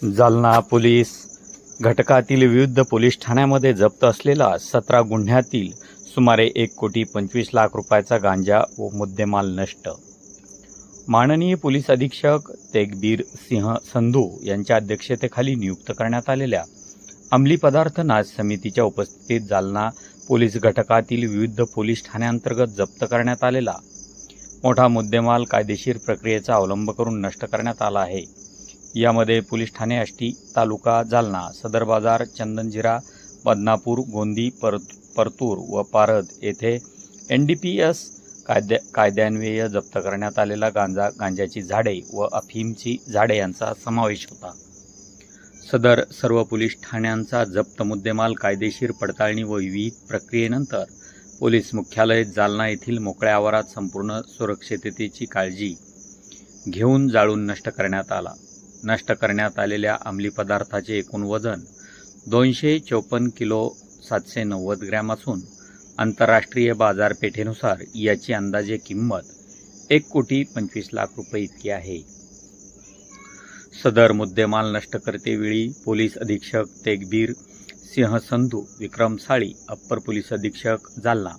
Jalna police घटकातील विविध police ठाण्यामध्ये जप्त असलेला 17 गुन्ह्यातील सुमारे 1,25,00,000 रुपयाचा गांजा व मुद्देमाल नष्ट। माननीय पोलीस अधीक्षक तेगबीर सिंह संधू यांच्या अध्यक्षतेखाली नियुक्त करण्यात आलेल्या अंमली पदार्थ नाश समितीच्या उपस्थितीत जालना पोलीस घटकातील विविध पोलीस ठाण्यांतर्गत जप्त करण्यात आलेला मोठा मुद्देमाल कायदेशीर प्रक्रियेचा अवलंब करून नष्ट करण्यात आला आहे। यामध्ये पोलीस ठाणे आष्टी तालुका जालना, सदर बाजार, चंदनजिरा, बदनापूर, गोंदी, परतूर व पारद येथे NDPS कायद्यान्वये जप्त करण्यात आलेला गांजाची झाडे व अफीमची झाडे यांचा समावेश होता। सदर सर्व पोलीस ठाण्यांचा जप्त मुद्देमाल कायदेशीर पडताळणी व विविध प्रक्रियेनंतर पोलीस मुख्यालय जालना येथील मोकळ्या आवारात संपूर्ण सुरक्षिततेची काळजी घेऊन जाळून नष्ट करण्यात आला। नष्ट करण्यात आलेल्या अंमली पदार्थाचे एकूण वजन 254 किलो 790 ग्रॅम असून आंतरराष्ट्रीय बाजारपेठेनुसार याची अंदाजे किंमत 1,25,00,000 रुपये इतकी आहे। सदर मुद्देमाल नष्ट करतेवेळी पोलीस अधीक्षक तेगबीर सिंह संधू, विक्रम साळी, अप्पर पोलीस अधीक्षक जालना,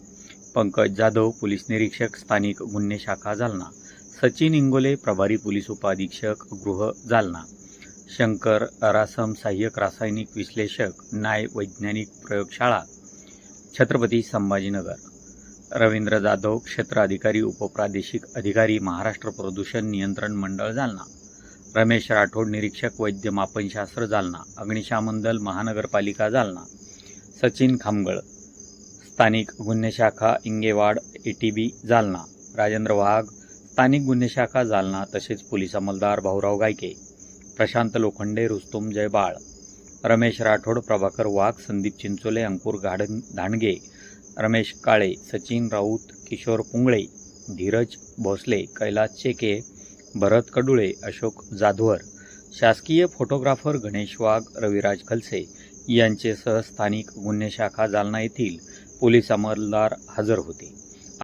पंकज जाधव, पोलीस निरीक्षक स्थानिक गुन्हे शाखा जालना, सचिन इंगोले, प्रभारी पोलीस उपाधीक्षक गृह जालना, शंकर रासम, सहाय्यक रासायनिक विश्लेषक न्याय वैज्ञानिक प्रयोगशाळा छत्रपती संभाजीनगर, रवींद्र जाधव, क्षेत्र अधिकारी उपप्रादेशिक अधिकारी महाराष्ट्र प्रदूषण नियंत्रण मंडळ जालना, रमेश राठोड, निरीक्षक वैद्य मापनशास्त्र जालना, अग्निशमन दल महानगरपालिका जालना, सचिन खामगळ, स्थानिक गुन्हे शाखा इंगेवाड ATB जालना, राजेंद्र वाघ, स्थानिक गुन्हे शाखा जालना, तसेच पोलीस अंमलदार भाऊराव गायके, प्रशांत लोखंडे, रुस्तुम जयबाळ, रमेश राठोड, प्रभाकर वाघ, संदीप चिंचोले, अंकुर धांडगे, रमेश काळे, सचिन राऊत, किशोर पुंगळे, धीरज भोसले, कैलास चेके, भरत कडुळे, अशोक जाधवर, शासकीय फोटोग्राफर गणेश वाघ, रविराज खलसे यांचेसह स्थानिक गुन्हे शाखा जालना येथील पोलीस अंमलदार हजर होते।